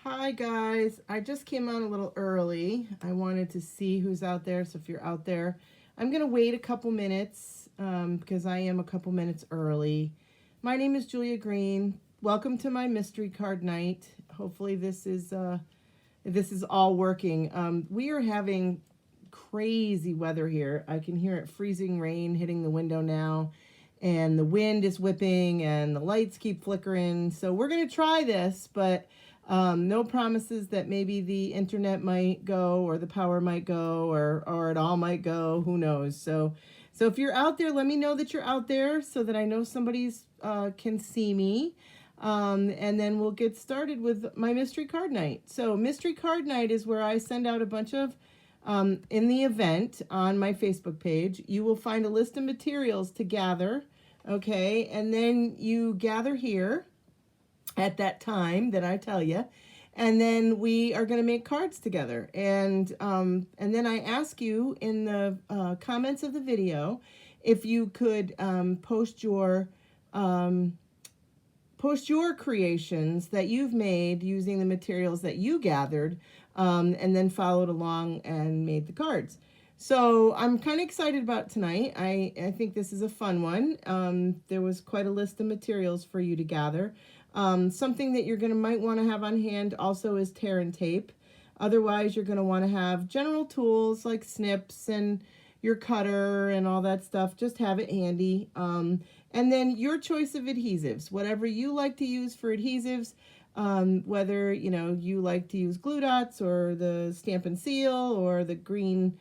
Hi guys, I just came on a little early. I wanted to see who's out there, so if you're out there, I'm going to wait a couple minutes because I am a couple minutes early. My name is Julia Green. Welcome to my mystery card night. Hopefully this is all working. We are having crazy weather here. I can hear it freezing rain hitting the window now, and the wind is whipping and the lights keep flickering. So we're going to try this, but no promises that maybe the internet might go or the power might go or it all might go. Who knows? So if you're out there, let me know that you're out there so that I know somebody's can see me. And then we'll get started with my mystery card night. So mystery card night is where I send out a bunch of, in the event on my Facebook page, you will find a list of materials to gather. Okay. And then you gather here at that time that I tell you, and then we are going to make cards together. And then I ask you in the comments of the video if you could post your creations that you've made using the materials that you gathered, and then followed along and made the cards. So I'm kind of excited about tonight. I think this is a fun one. There was quite a list of materials for you to gather. Something that you're might want to have on hand also is tear and tape. Otherwise, you're going to want to have general tools like snips and your cutter and all that stuff. Just have it handy. And then your choice of adhesives, whatever you like to use for adhesives, whether you like to use glue dots or the Stamp and Seal or the green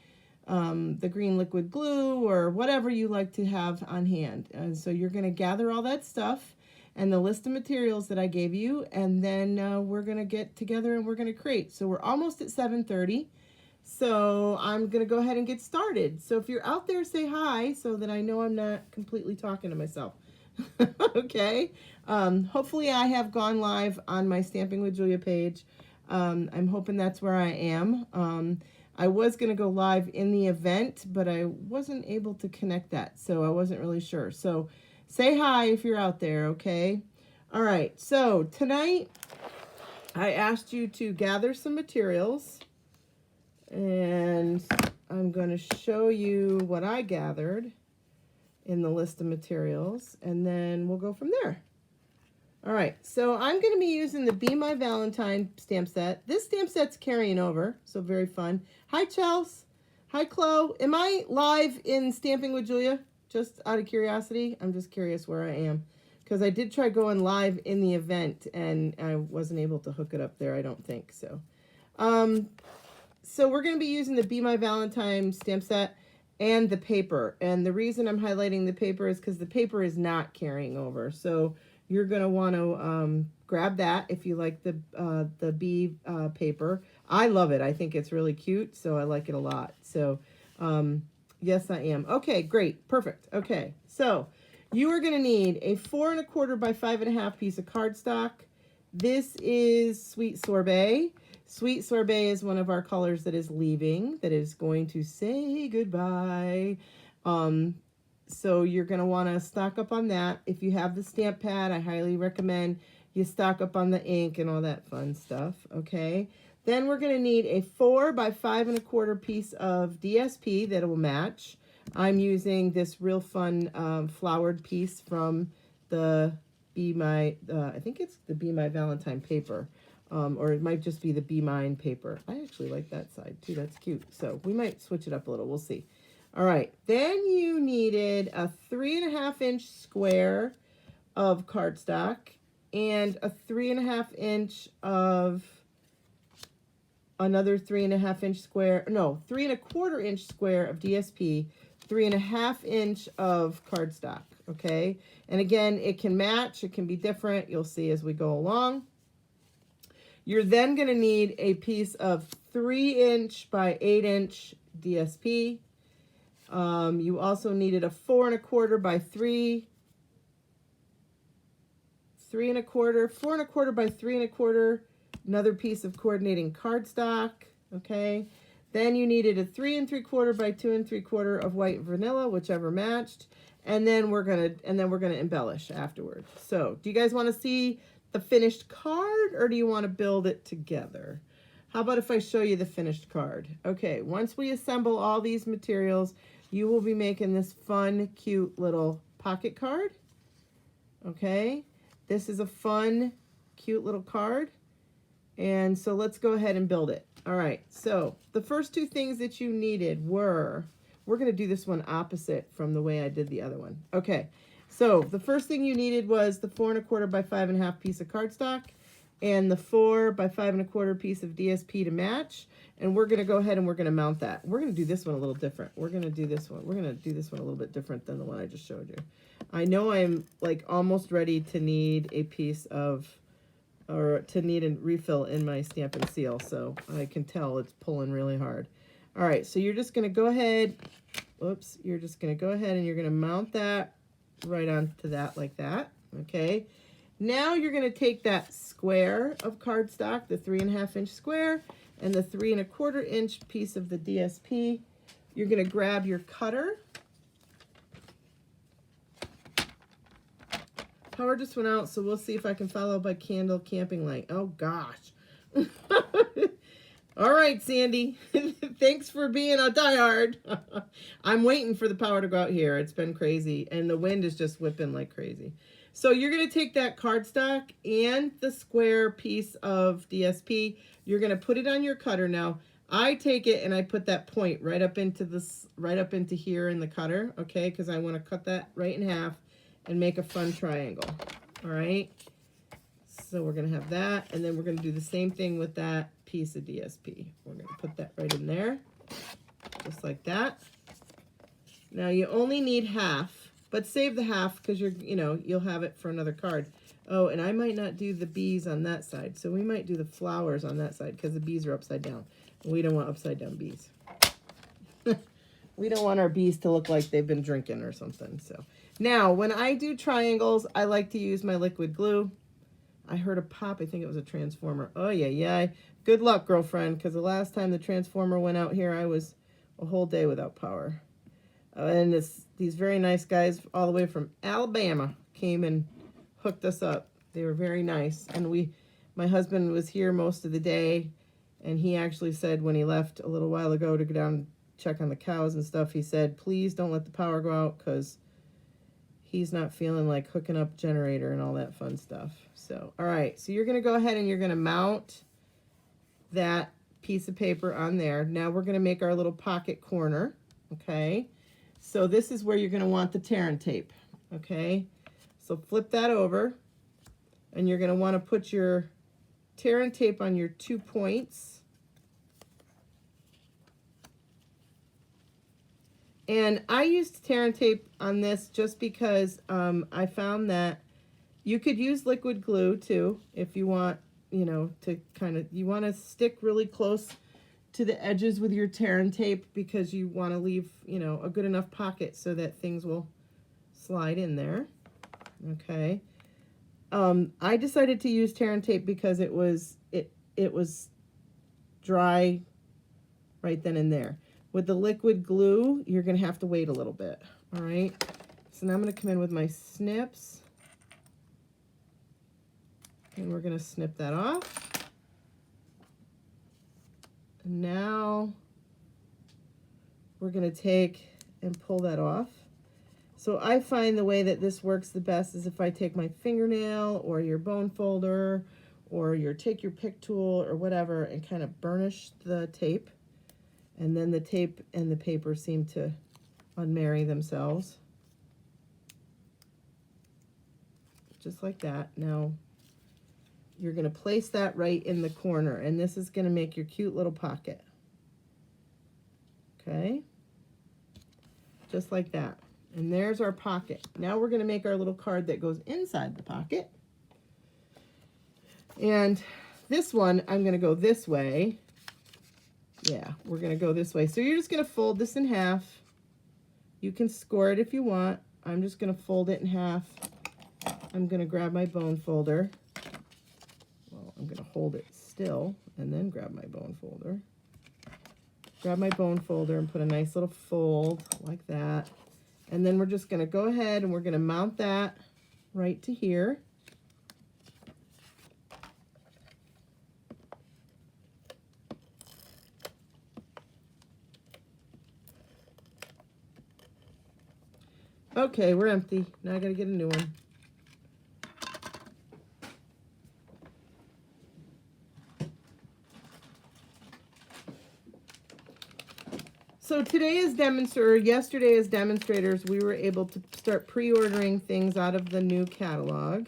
liquid glue or whatever you like to have on hand. And so you're going to gather all that stuff and the list of materials that I gave you, and then we're going to get together and we're going to create. So we're almost at 7:30, so I'm going to go ahead and get started. So if you're out there, say hi so that I know I'm not completely talking to myself. Okay. Hopefully I have gone live on my Stamping with Julia page. I'm hoping that's where I am. I was going to go live in the event, but I wasn't able to connect that, so I wasn't really sure. So say hi if you're out there, okay? All right, so tonight I asked you to gather some materials, and I'm going to show you what I gathered in the list of materials, and then we'll go from there. All right, so I'm going to be using the Be My Valentine stamp set. This stamp set's carrying over, so very fun. Hi, Chels. Hi, Chloe. Am I live in Stamping with Julia? Just out of curiosity, I'm just curious where I am, because I did try going live in the event, and I wasn't able to hook it up there, I don't think. So so we're going to be using the Be My Valentine stamp set and the paper. And the reason I'm highlighting the paper is because the paper is not carrying over. So you're going to want to grab that if you like the bee paper. I love it. I think it's really cute, so I like it a lot. So yes, I am. Okay, great. Perfect. Okay, so you are going to need a 4 1/4 by 5 1/2 piece of cardstock. This is Sweet Sorbet. Sweet Sorbet is one of our colors that is leaving, that is going to say goodbye. So you're going to want to stock up on that. If you have the stamp pad, I highly recommend you stock up on the ink and all that fun stuff, okay? Then we're going to need a 4 by 5 1/4 piece of DSP that will match. I'm using this real fun flowered piece from the I think it's the Be My Valentine paper. Or it might just be the Be Mine paper. I actually like that side too. That's cute. So we might switch it up a little. We'll see. All right. Then you needed a 3 1/2 inch square of cardstock and a 3 1/2 inch of another 3 1/2 inch square. No, 3 1/4 inch square of DSP, 3 1/2 inch of cardstock. Okay. And again, it can match. It can be different. You'll see as we go along. You're then going to need a piece of 3 inch by 8 inch DSP. You also needed a 4 1/4 by 3 1/4, 4 1/4 by 3 1/4, another piece of coordinating cardstock, okay? Then you needed a 3 3/4 by 2 3/4 of white vanilla, whichever matched, and then we're gonna embellish afterward. So, do you guys want to see the finished card, or do you want to build it together? How about if I show you the finished card? Okay, once we assemble all these materials, you will be making this fun, cute little pocket card. Okay, this is a fun, cute little card. And so let's go ahead and build it. All right, so the first two things that you needed were, we're going to do this one opposite from the way I did the other one. Okay, so the first thing you needed was the 4 1/4 by 5 1/2 piece of cardstock and the 4 by 5 1/4 piece of DSP to match. And we're going to go ahead and we're going to mount that. We're going to do this one a little different. We're going to do this one. We're going to do this one a little bit different than the one I just showed you. I know I'm like almost ready to need a piece of, or to need a refill in my stamp and seal. So I can tell it's pulling really hard. All right, so you're just going to go ahead. Whoops, you're just going to go ahead and you're going to mount that right onto that like that. Okay. Now you're going to take that square of cardstock, the 3 1/2 inch square, and the 3 1/4 inch piece of the DSP. You're going to grab your cutter. Power just went out, so we'll see if I can follow by candle camping light. Oh, gosh. All right, Sandy. Thanks for being a diehard. I'm waiting for the power to go out here. It's been crazy, and the wind is just whipping like crazy. So you're going to take that cardstock and the square piece of DSP. You're going to put it on your cutter. Now, I take it and I put that point right up into this, right up into here in the cutter, okay? Because I want to cut that right in half and make a fun triangle. All right. So we're going to have that, and then we're going to do the same thing with that piece of DSP. We're going to put that right in there, just like that. Now you only need half, but save the half because you'll have it for another card. Oh, and I might not do the bees on that side, so we might do the flowers on that side because the bees are upside down. And we don't want upside down bees. We don't want our bees to look like they've been drinking or something. So now when I do triangles, I like to use my liquid glue. I heard a pop. I think it was a transformer. Oh, yeah. Good luck, girlfriend, because the last time the transformer went out here, I was a whole day without power. And these very nice guys all the way from Alabama came and hooked us up. They were very nice. And my husband was here most of the day, and he actually said when he left a little while ago to go down and check on the cows and stuff, he said, please don't let the power go out because he's not feeling like hooking up generator and all that fun stuff. So, all right, so you're going to go ahead and you're going to mount that piece of paper on there. Now we're going to make our little pocket corner, okay? So this is where you're going to want the tear and tape, okay? So flip that over, and you're going to want to put your tear and tape on your 2 points. And I used tear and tape on this just because I found that you could use liquid glue too if you want, to you want to stick really close to the edges with your tear and tape because you want to leave, a good enough pocket so that things will slide in there. Okay. I decided to use tear and tape because it was dry right then and there. With the liquid glue, you're going to have to wait a little bit, all right? So now I'm going to come in with my snips, and we're going to snip that off. And now we're going to take and pull that off. So I find the way that this works the best is if I take my fingernail or your bone folder or take your pick tool or whatever and kind of burnish the tape. And then the tape and the paper seem to unmarry themselves. Just like that. Now, you're going to place that right in the corner, and this is going to make your cute little pocket. Okay? Just like that. And there's our pocket. Now we're going to make our little card that goes inside the pocket. And this one, I'm going to go this way. Yeah, we're going to go this way. So you're just going to fold this in half. You can score it if you want. I'm just going to fold it in half. I'm going to grab my bone folder. Well, I'm going to hold it still and then grab my bone folder. Grab my bone folder and put a nice little fold like that. And then we're just going to go ahead and we're going to mount that right to here. Okay, we're empty. Now I gotta get a new one. So today as yesterday as demonstrators, we were able to start pre-ordering things out of the new catalog.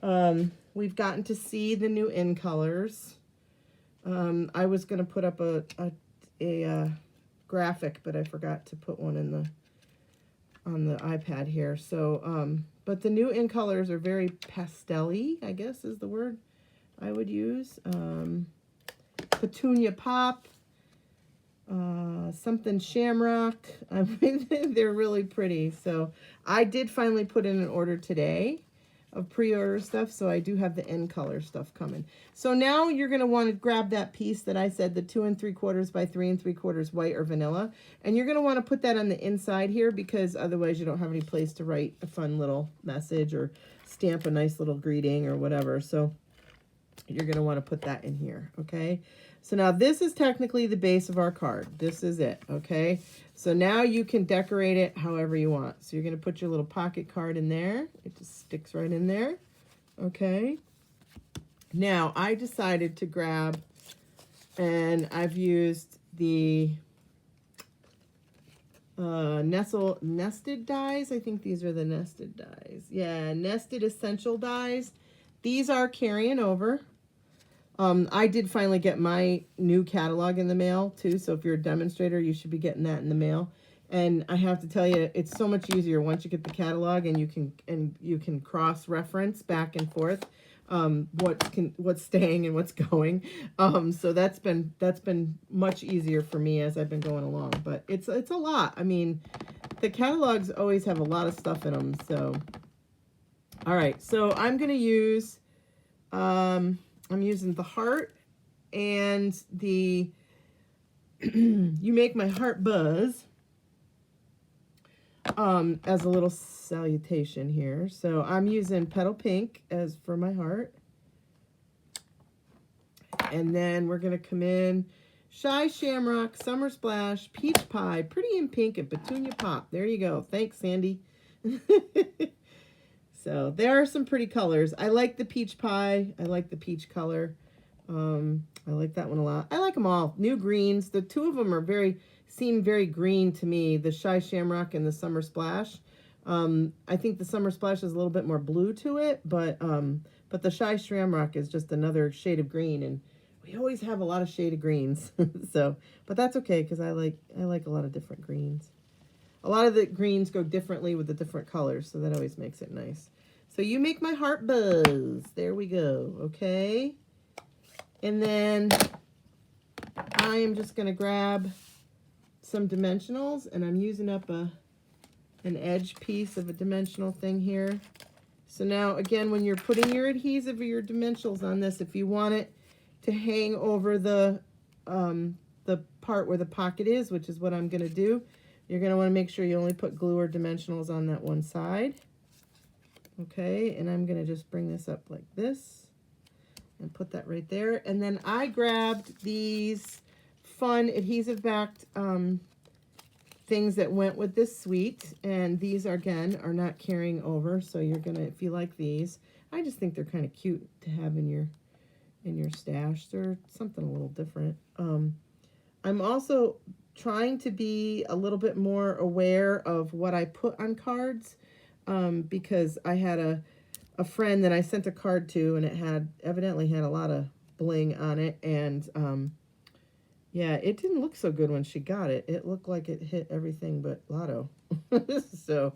We've gotten to see the new in colors. I was going to put up a graphic, but I forgot to put one on the iPad here. So, but the new in colors are very pastel-y, I guess is the word I would use. Petunia Pop. Something Shamrock. I mean, they're really pretty. So I did finally put in an order today of pre-order stuff, so I do have the in color stuff coming. So now you're going to want to grab that piece that I said, the 2 3/4 by 3 3/4 white or vanilla, and you're going to want to put that on the inside here, because otherwise you don't have any place to write a fun little message or stamp a nice little greeting or whatever. So you're going to want to put that in here, okay? So now this is technically the base of our card. This is it, okay? So now you can decorate it however you want. So you're going to put your little pocket card in there. It just sticks right in there, okay? Now I decided to grab, and I've used the nested dies. I think these are the nested dies. Yeah, nested essential dies. These are carrying over. I did finally get my new catalog in the mail too, so if you're a demonstrator, you should be getting that in the mail. And I have to tell you, it's so much easier once you get the catalog, and you can cross-reference back and forth what's staying and what's going. So that's been much easier for me as I've been going along. But it's a lot. I mean, the catalogs always have a lot of stuff in them. So, all right. So I'm gonna use. I'm using the heart and the You Make My Heart Buzz as a little salutation here. So I'm using Petal Pink as for my heart. And then we're going to come in Shy Shamrock, Summer Splash, Peach Pie, Pretty in Pink, and Petunia Pop. There you go. Thanks, Sandy. So there are some pretty colors. I like the peach pie. I like the peach color. I like that one a lot. I like them all. New greens. The two of them seem very green to me. The Shy Shamrock and the Summer Splash. I think the Summer Splash is a little bit more blue to it, but the Shy Shamrock is just another shade of green, and we always have a lot of shade of greens. So, but that's okay, because I like a lot of different greens. A lot of the greens go differently with the different colors, so that always makes it nice. So You Make My Heart Buzz. There we go, okay? And then I am just going to grab some dimensionals, and I'm using up an edge piece of a dimensional thing here. So now, again, when you're putting your adhesive or your dimensionals on this, if you want it to hang over the part where the pocket is, which is what I'm going to do, you're going to want to make sure you only put glue or dimensionals on that one side. Okay, and I'm going to just bring this up like this and put that right there. And then I grabbed these fun adhesive-backed things that went with this suite. And these, again, are not carrying over. So you're going to, if you like these, I just think they're kind of cute to have in your stash. They're something a little different. I'm also trying to be a little bit more aware of what I put on cards, because I had a friend that I sent a card to, and it evidently had a lot of bling on it, and yeah, it didn't look so good when she got it. It looked like it hit everything but lotto. so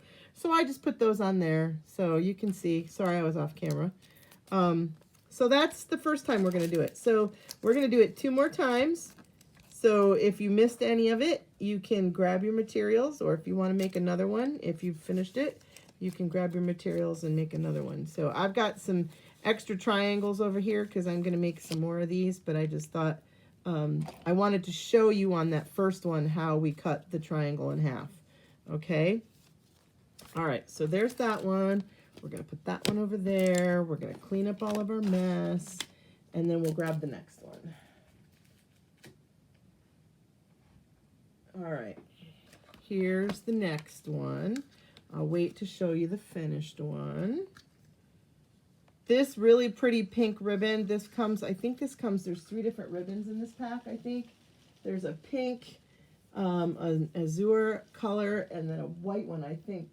I just put those on there so you can see. Sorry, I was off camera. So that's the first time we're going to do it. So we're going to do it 2 more times. So if you missed any of it, you can grab your materials, or if you want to make another one, if you've finished it, you can grab your materials and make another one. So I've got some extra triangles over here because I'm going to make some more of these, but I just thought I wanted to show you on that first one how we cut the triangle in half. Okay? All right, so there's that one. We're going to put that one over there. We're going to clean up all of our mess, and then we'll grab the next one. All right, here's the next one. I'll wait to show you the finished one. This really pretty pink ribbon, this comes, I think this comes, there's 3 different ribbons in this pack, I think. There's a pink, an azure color, and then a white one, I think,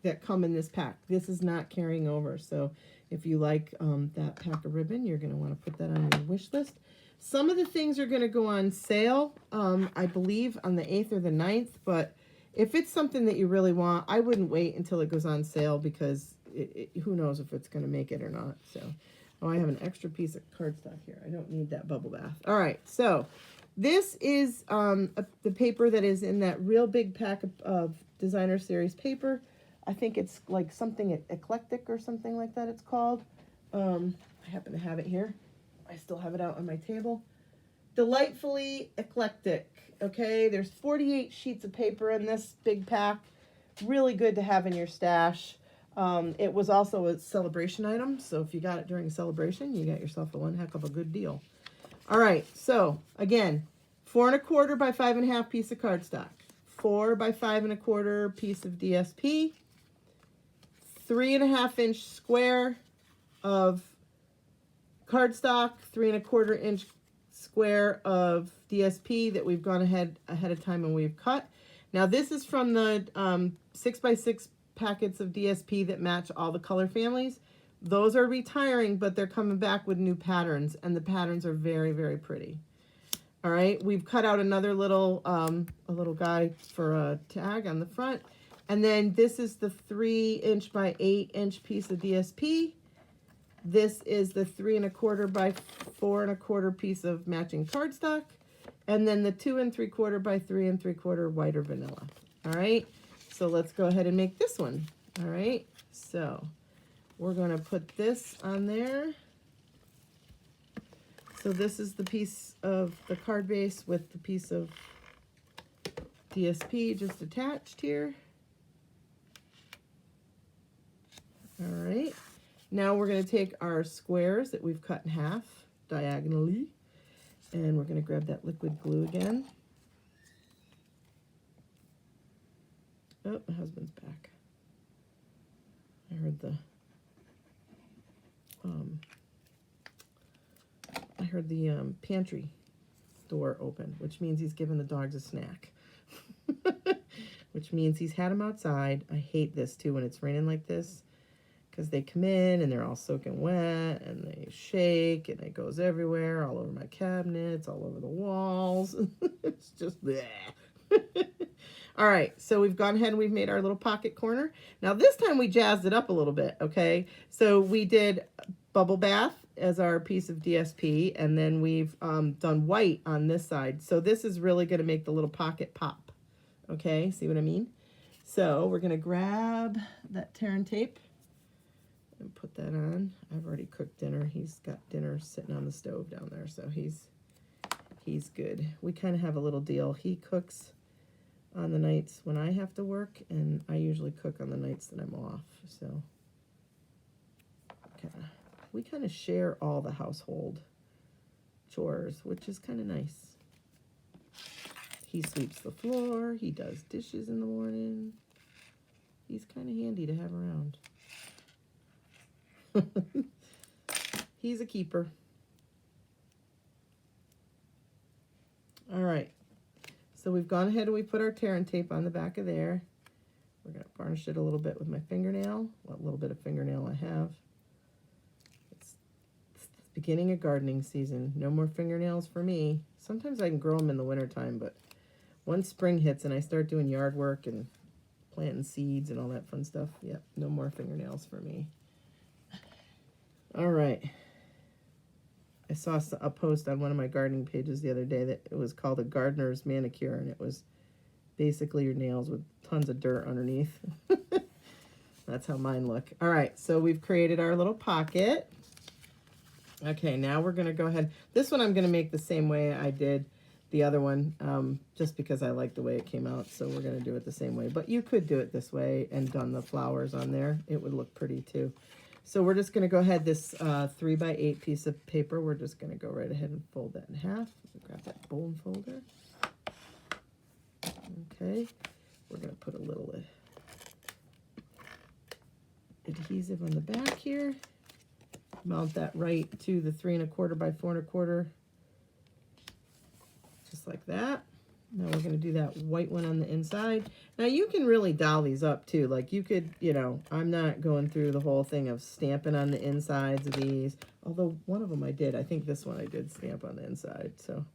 that come in this pack. This is not carrying over, so if you like that pack of ribbon, you're going to want to put that on your wish list. Some of the things are going to go on sale, I believe, on the 8th or the 9th, but if it's something that you really want, I wouldn't wait until it goes on sale, because who knows if it's going to make it or not. So, oh, I have an extra piece of cardstock here. I don't need that bubble bath. All right, so this is the paper that is in that real big pack of designer series paper. I think it's like something eclectic or something like that it's called. I happen to have it here. I still have it out on my table. Delightfully eclectic. Okay, there's 48 sheets of paper in this big pack. Really good to have in your stash. It was also a celebration item, so if you got it during a celebration, you got yourself a one heck of a good deal. All right, so again, 4 1/4 by 5 1/2 piece of cardstock, 4 by 5 1/4 piece of DSP, 3 1/2 inch square of cardstock, 3 1/4 inch square of DSP that we've gone ahead of time and we've cut. Now this is from the 6 by 6 packets of DSP that match all the color families. Those are retiring, but they're coming back with new patterns, and the patterns are very, very pretty. All right, we've cut out another little a little guy for a tag on the front, and then this is the 3 inch by 8 inch piece of DSP. This is the 3 1/4 by 4 1/4 piece of matching cardstock, and then the 2 3/4 by 3 3/4 white or vanilla. All right, so let's go ahead and make this one. All right, so we're going to put this on there. So this is the piece of the card base with the piece of DSP just attached here. All right, now we're going to take our squares that we've cut in half diagonally, and we're going to grab that liquid glue again. Oh, my husband's back. I heard the pantry door open, which means he's giving the dogs a snack. Which means he's had them outside. I hate this too when it's raining like this, because they come in and they're all soaking wet and they shake and it goes everywhere, all over my cabinets, all over the walls. It's just bleh. All right, so we've gone ahead and we've made our little pocket corner. Now this time we jazzed it up a little bit, okay? So we did bubble bath as our piece of DSP, and then we've done white on this side. So this is really going to make the little pocket pop, okay? See what I mean? So we're going to grab that tear and tape and put that on. I've already cooked dinner. He's got dinner sitting on the stove down there, so he's good. We kind of have a little deal. He cooks on the nights when I have to work, and I usually cook on the nights that I'm off. So we kind of share all the household chores, which is kind of nice. He sweeps the floor. He does dishes in the morning. He's kind of handy to have around. He's a keeper. All right. So we've gone ahead and we put our tear and tape on the back of there. We're going to varnish it a little bit with my fingernail, what little bit of fingernail I have. It's the beginning of gardening season. No more fingernails for me. Sometimes I can grow them in the wintertime, but once spring hits and I start doing yard work and planting seeds and all that fun stuff, yep, no more fingernails for me. All right. I saw a post on one of my gardening pages the other day that it was called a gardener's manicure, and it was basically your nails with tons of dirt underneath. That's how mine look. All right, so we've created our little pocket. Okay, now we're going to go ahead. This one I'm going to make the same way I did the other one, just because I like the way it came out, so we're going to do it the same way. But you could do it this way and done the flowers on there. It would look pretty too. So we're just going to go ahead, this 3 by 8 piece of paper, we're just going to go right ahead and fold that in half. Grab that bone folder. Okay, we're going to put a little adhesive on the back here. Mount that right to the 3 1/4 by 4 1/4, just like that. Now we're going to do that white one on the inside. Now you can really doll these up too. Like you could, you know, I'm not going through the whole thing of stamping on the insides of these. Although one of them I did. I think this one I did stamp on the inside. So,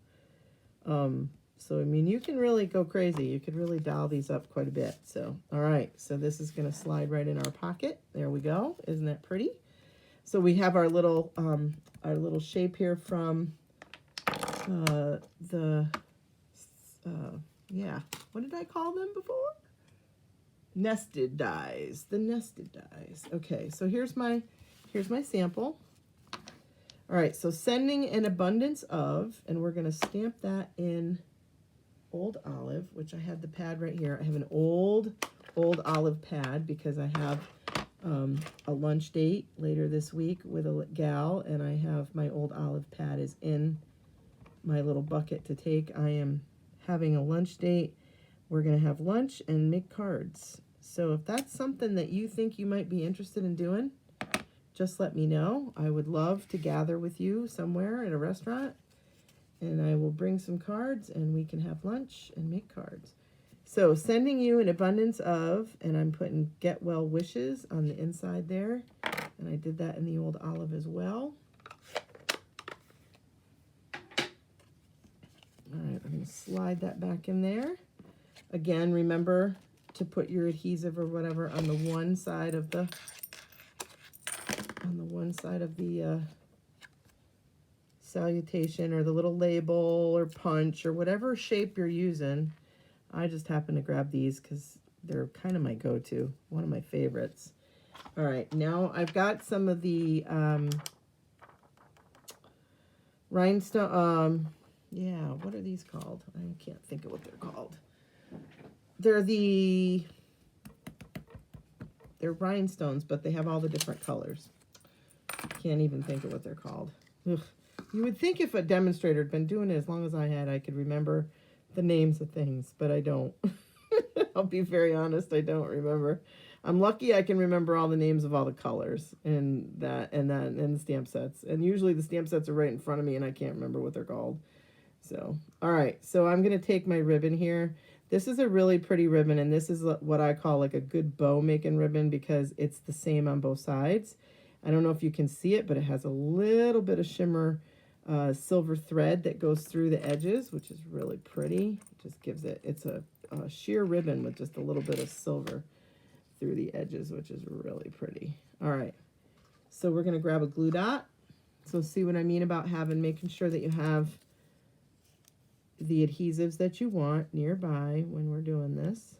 I mean, you can really go crazy. You could really doll these up quite a bit. So, all right. So this is going to slide right in our pocket. There we go. Isn't that pretty? So we have our little shape here from yeah, what did I call them before? Nested dies, the nested dies. Okay, so here's my sample. All right, so sending an abundance of, and we're gonna stamp that in Old Olive, which I have the pad right here. I have an old olive pad because I have a lunch date later this week with a gal, and I have my Old Olive pad is in my little bucket to take. I am having a lunch date. We're going to have lunch and make cards. So if that's something that you think you might be interested in doing, just let me know. I would love to gather with you somewhere at a restaurant, and I will bring some cards and we can have lunch and make cards. So sending you an abundance of, and I'm putting get well wishes on the inside there, and I did that in the Old Olive as well. All right, I'm going to slide that back in there. Again, remember to put your adhesive or whatever on the one side of the salutation or the little label or punch or whatever shape you're using. I just happen to grab these because they're kind of my go-to, one of my favorites. All right, now I've got some of the rhinestone, yeah, what are these called? I can't think of what they're called. They're rhinestones, but they have all the different colors. Can't even think of what they're called. Ugh. You would think if a demonstrator had been doing it as long as I had, I could remember the names of things, but I don't. I'll be very honest, I don't remember. I'm lucky I can remember all the names of all the colors and the stamp sets. And usually the stamp sets are right in front of me and I can't remember what they're called. So, all right, so I'm going to take my ribbon here. This is a really pretty ribbon, and this is what I call like a good bow making ribbon because it's the same on both sides. I don't know if you can see it, but it has a little bit of shimmer silver thread that goes through the edges, which is really pretty. It just gives it, it's a sheer ribbon with just a little bit of silver through the edges, which is really pretty. All right, so we're going to grab a glue dot. So see what I mean about making sure that you have the adhesives that you want nearby when we're doing this.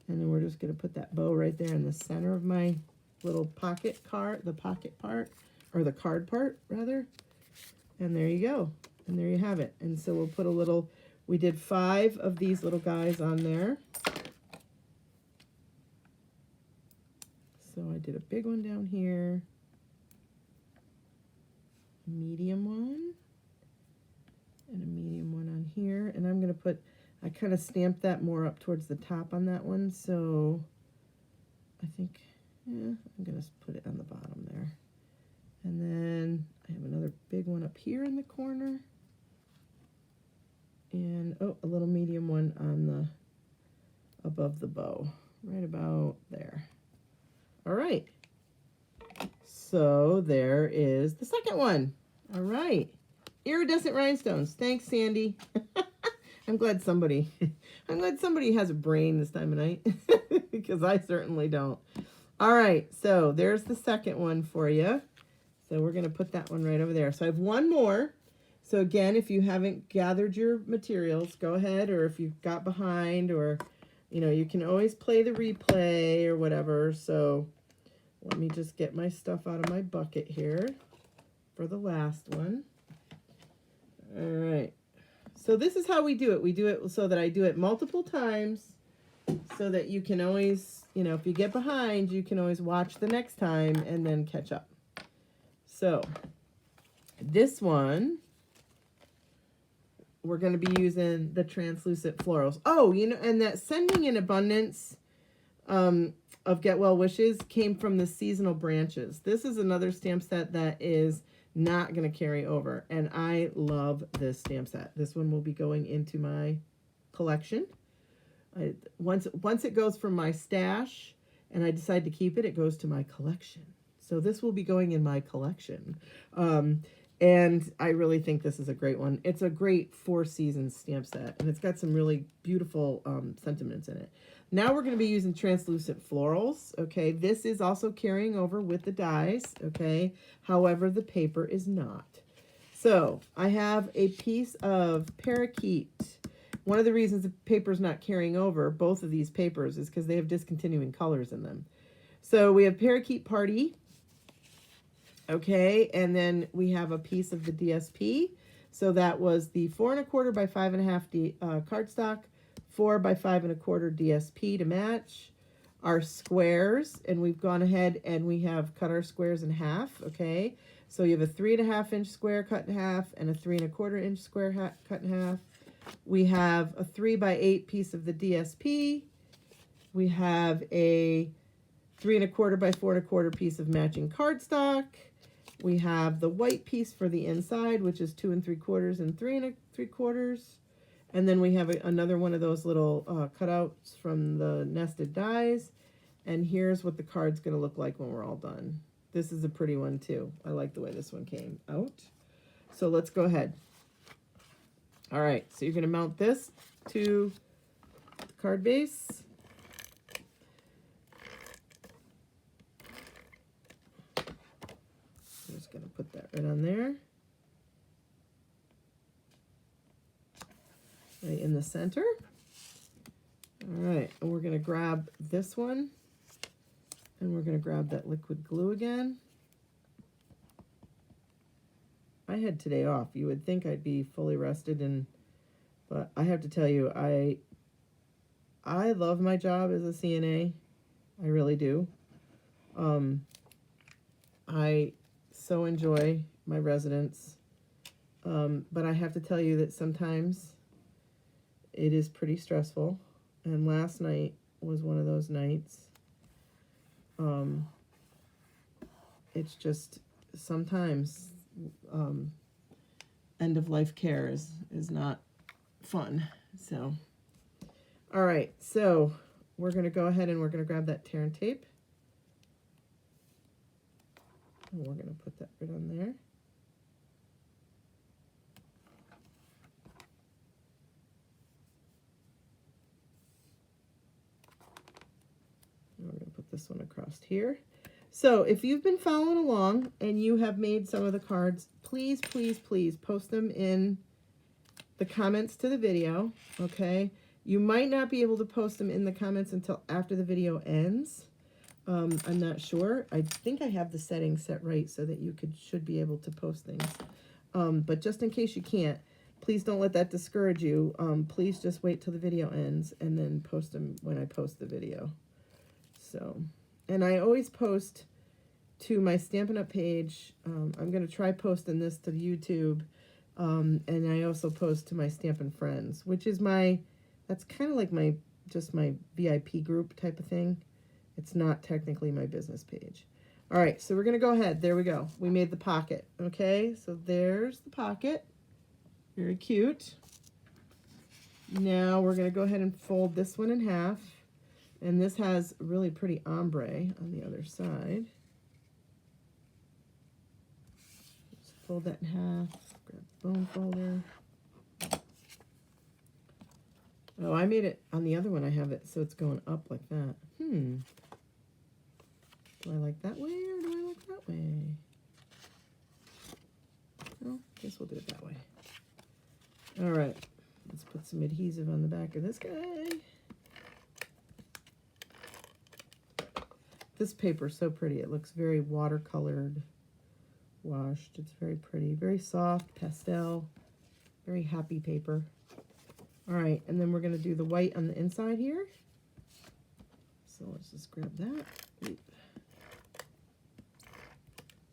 And then we're just going to put that bow right there in the center of my little pocket card, the pocket part, or the card part rather. And there you go. And there you have it. And so we'll put a little, we did 5 of these little guys on there. So I did a big one down here, a medium one, and a medium one on here. And I'm going to put, I kind of stamped that more up towards the top on that one. So I think, yeah, I'm going to put it on the bottom there. And then I have another big one up here in the corner. And, oh, a little medium one on the, above the bow, right about there. All right. So there is the second one. All right. Iridescent rhinestones. Thanks, Sandy. I'm glad somebody has a brain this time of night because I certainly don't. All right, so there's the second one for you. So we're going to put that one right over there. So I have one more. So again, if you haven't gathered your materials, go ahead, or if you've got behind, or, you know, you can always play the replay or whatever. So let me just get my stuff out of my bucket here for the last one. All right. So this is how we do it. We do it so that I do it multiple times so that you can always, you know, if you get behind, you can always watch the next time and then catch up. So this one, we're going to be using the translucent florals. Oh, you know, and that sending in abundance of Get Well Wishes came from the seasonal branches. This is another stamp set that is not going to carry over, and I love this stamp set. This one will be going into my collection. Once it goes from my stash and I decide to keep it, it goes to my collection. So this will be going in my collection. And I really think this is a great one. It's a great 4 seasons stamp set, and it's got some really beautiful sentiments in it. Now we're going to be using translucent florals. Okay, this is also carrying over with the dies. Okay, however, the paper is not. So I have a piece of parakeet. One of the reasons the paper's not carrying over, both of these papers, is because they have discontinuing colors in them. So we have Parakeet Party. Okay, and then we have a piece of the DSP. So that was the 4 1/4 by 5 1/2 cardstock, 4 by 5 1/4 DSP to match. Our squares, and we've gone ahead and we have cut our squares in half. Okay, so you have a 3 1/2 inch square cut in half and a 3 1/4 inch square cut in half. We have a 3 by 8 piece of the DSP. We have a 3 1/4 by 4 1/4 piece of matching cardstock. We have the white piece for the inside, which is 2 3/4 and 3 3/4. And then we have another one of those little cutouts from the nested dies. And here's what the card's going to look like when we're all done. This is a pretty one too. I like the way this one came out. So let's go ahead. All right, so you're going to mount this to the card base. I'm just going to put that right on there. Right in the center. All right, and we're going to grab this one, and we're going to grab that liquid glue again. I had today off. You would think I'd be fully rested, but I have to tell you, I love my job as a CNA. I really do. I so enjoy my residents, but I have to tell you that sometimes it is pretty stressful, and last night was one of those nights. It's just sometimes end of life care is not fun. So, all right, so we're going to go ahead and we're going to grab that tear and tape. And we're going to put that right on there. And we're going to put this one across here. So if you've been following along and you have made some of the cards, please, please, please post them in the comments to the video, okay? You might not be able to post them in the comments until after the video ends. I'm not sure. I think I have the settings set right so that you should be able to post things. But just in case you can't, please don't let that discourage you. Please just wait till the video ends and then post them when I post the video. So, and I always post to my Stampin' Up! Page. I'm going to try posting this to YouTube. And I also post to my Stampin' Friends, which is that's kind of like just my VIP group type of thing. It's not technically my business page. All right, so we're going to go ahead. There we go. We made the pocket, okay? So there's the pocket. Very cute. Now we're going to go ahead and fold this one in half. And this has really pretty ombre on the other side. Just fold that in half. Grab the bone folder. Oh, I made it on the other one. I have it so it's going up like that. Do I like that way or do I like that way? Well, I guess we'll do it that way. All right. Let's put some adhesive on the back of this guy. This paper is so pretty. It looks very watercolored, washed. It's very pretty, very soft, pastel, very happy paper. All right, and then we're going to do the white on the inside here. So let's just grab that. Oop.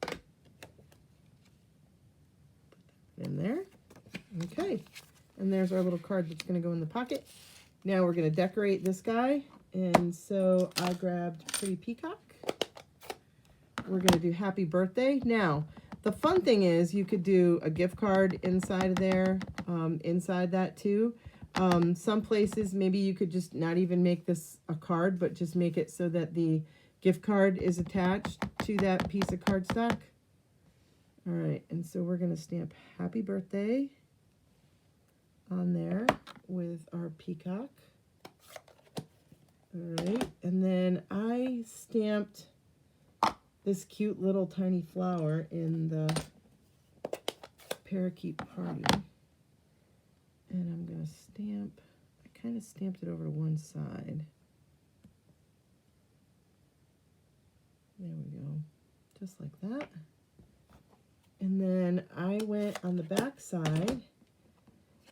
Put that in there. Okay, and there's our little card that's going to go in the pocket. Now we're going to decorate this guy, And so I grabbed Pretty Peacock. We're going to do Happy Birthday. Now, the fun thing is you could do a gift card inside of there, inside that too. Some places, maybe you could just not even make this a card, but just make it so that the gift card is attached to that piece of cardstock. All right, and so we're going to stamp Happy Birthday on there with our peacock. All right, and then I stamped this cute little tiny flower in the parakeet party. And I'm going to stamp, I kind of stamped it over to one side. There we go, just like that. And then I went on the back side,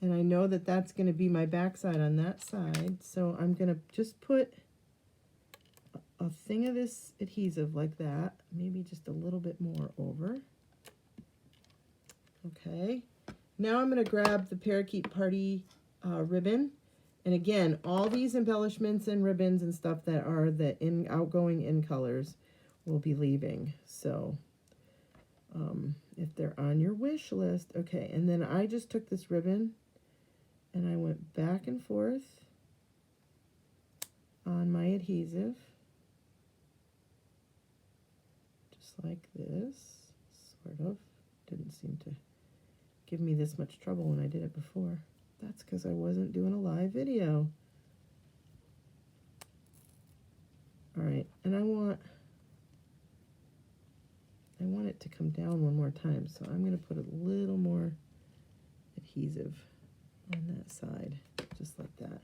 and I know that that's going to be my back side on that side, so I'm going to just put a thing of this adhesive like that, maybe just a little bit more over. Okay, now I'm going to grab the parakeet party ribbon, and again, all these embellishments and ribbons and stuff that are the outgoing in colors will be leaving, so if they're on your wish list. Okay, and then I just took this ribbon and I went back and forth on my adhesive, just like this, sort of. Didn't seem to give me this much trouble when I did it before. That's because I wasn't doing a live video. All right, and I want it to come down one more time, so I'm going to put a little more adhesive on that side, just like that,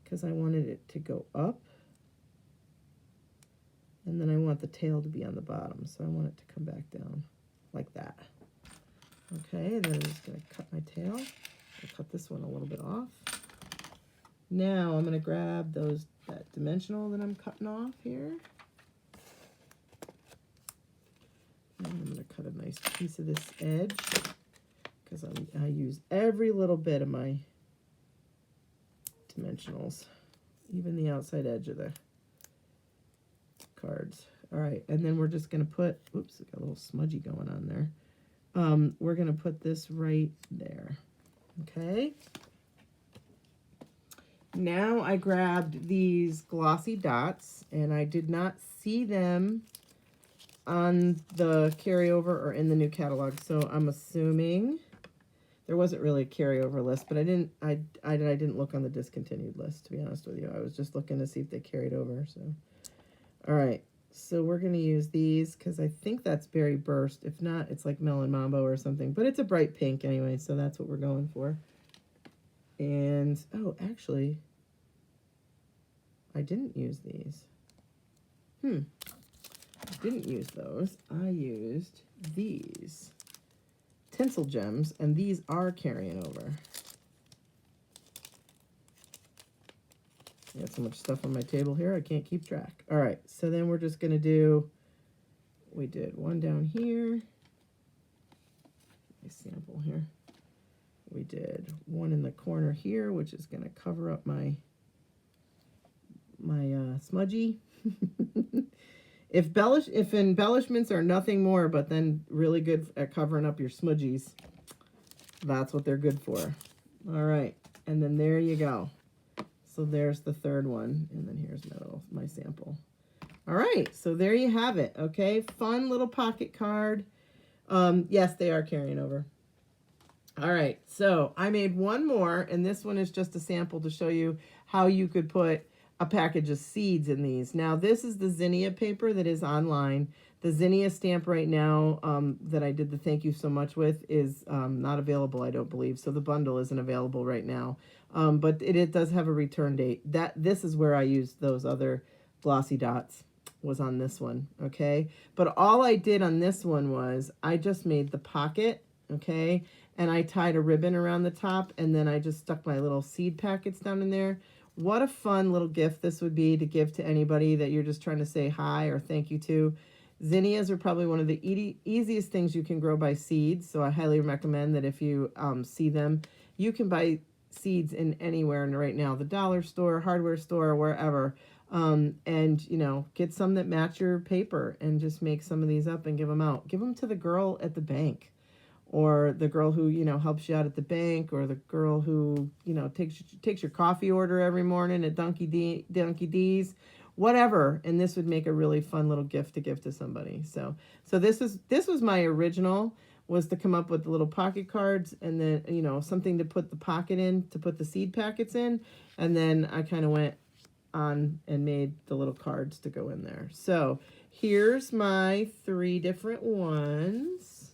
because I wanted it to go up, and then I want the tail to be on the bottom, so I want it to come back down like that. Okay, then I'm just going to cut my tail. I'll cut this one a little bit off. Now I'm going to grab that dimensional that I'm cutting off here. And I'm going to cut a nice piece of this edge, because I use every little bit of my dimensionals, even the outside edge of the cards. All right, and then we're just going to put, oops, got a little smudgy going on there. We're going to put this right there. Okay. Now I grabbed these glossy dots, and I did not see them on the carryover or in the new catalog, so I'm assuming there wasn't really a carryover list, but I didn't look on the discontinued list, to be honest with you. I was just looking to see if they carried over. So all right, so we're going to use these because I think that's Berry Burst. If not, it's like Melon Mambo or something, but it's a bright pink anyway, so that's what we're going for. And oh, actually I didn't use these. I didn't use those. I used these tinsel gems, and these are carrying over. I got so much stuff on my table here, I can't keep track. All right, so then we're just going to do, we did one down here. My sample here. We did one in the corner here, which is going to cover up my smudgy. If embellishments are nothing more but then really good at covering up your smudgies, that's what they're good for. All right, and then there you go. So there's the third one, and then here's my sample. All right, so there you have it. Okay, fun little pocket card. Yes, they are carrying over. All right, so I made one more, and this one is just a sample to show you how you could put a package of seeds in these. Now, this is the zinnia paper that is online. The zinnia stamp right now that I did the thank you so much with is not available, I don't believe. So the bundle isn't available right now. But it does have a return date. This is where I used those other glossy dots, was on this one, okay? But all I did on this one was I just made the pocket, okay? And I tied a ribbon around the top, and then I just stuck my little seed packets down in there. What a fun little gift this would be to give to anybody that you're just trying to say hi or thank you to. Zinnias are probably one of the easiest things you can grow by seeds, so I highly recommend that if you see them, you can buy seeds in anywhere right now, the dollar store, hardware store, wherever. And, you know, get some that match your paper and just make some of these up and give them out. Give them to the girl at the bank, or the girl who, you know, helps you out at the bank, or the girl who, you know, takes your coffee order every morning at Dunky D's, whatever. And this would make a really fun little gift to give to somebody. So this was my original, was to come up with the little pocket cards, and then, you know, something to put the pocket in, to put the seed packets in, and then I kind of went on and made the little cards to go in there. So here's my 3 different ones.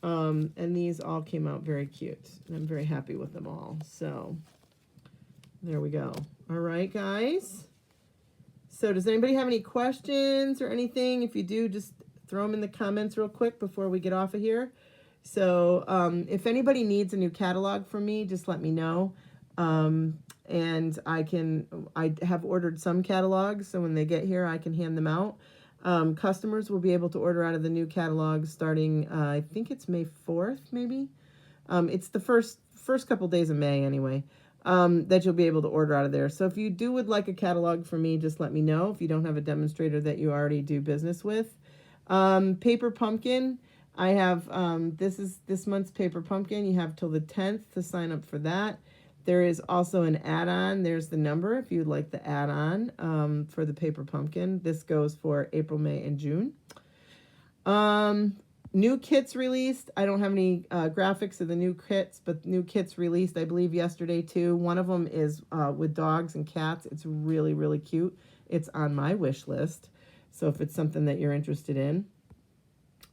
And these all came out very cute, and I'm very happy with them all. So there we go. All right, guys. So does anybody have any questions or anything? If you do, just throw them in the comments real quick before we get off of here. So if anybody needs a new catalog from me, just let me know. And I have ordered some catalogs, so when they get here, I can hand them out. Customers will be able to order out of the new catalog starting, I think it's May 4th, maybe. It's the first couple days of May anyway, that you'll be able to order out of there. So if you would like a catalog from me, just let me know if you don't have a demonstrator that you already do business with. Paper Pumpkin, I have, this is this month's Paper Pumpkin. You have till the 10th to sign up for that. There is also an add-on. There's the number if you'd like the add-on for the Paper Pumpkin. This goes for April, May, and June. New kits released. I don't have any graphics of the new kits, but new kits released, I believe, yesterday too. One of them is with dogs and cats. It's really, really cute. It's on my wish list. So if it's something that you're interested in.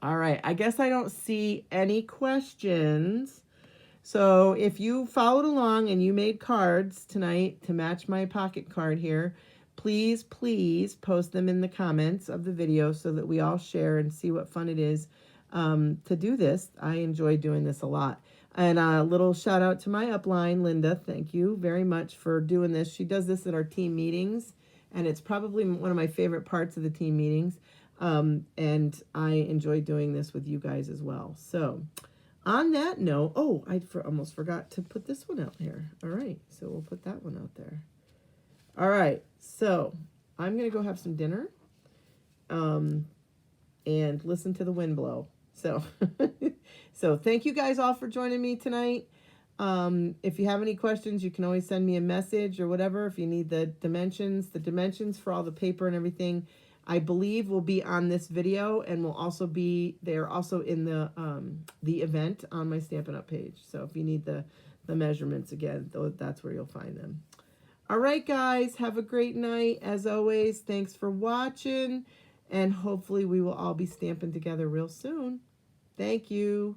All right. I guess I don't see any questions. So if you followed along and you made cards tonight to match my pocket card here, please, please post them in the comments of the video so that we all share and see what fun it is to do this. I enjoy doing this a lot. And a little shout out to my upline, Linda. Thank you very much for doing this. She does this at our team meetings, and it's probably one of my favorite parts of the team meetings. And I enjoy doing this with you guys as well. So on that note, oh, I almost forgot to put this one out here. All right, so we'll put that one out there. All right, so I'm going to go have some dinner and listen to the wind blow. So, so thank you guys all for joining me tonight. If you have any questions, you can always send me a message or whatever. If you need the dimensions for all the paper and everything, I believe will be on this video, and will also be, they're also in the event on my Stampin' Up! Page. So if you need the measurements again, that's where you'll find them. All right, guys, have a great night. As always, thanks for watching, and hopefully we will all be stamping together real soon. Thank you.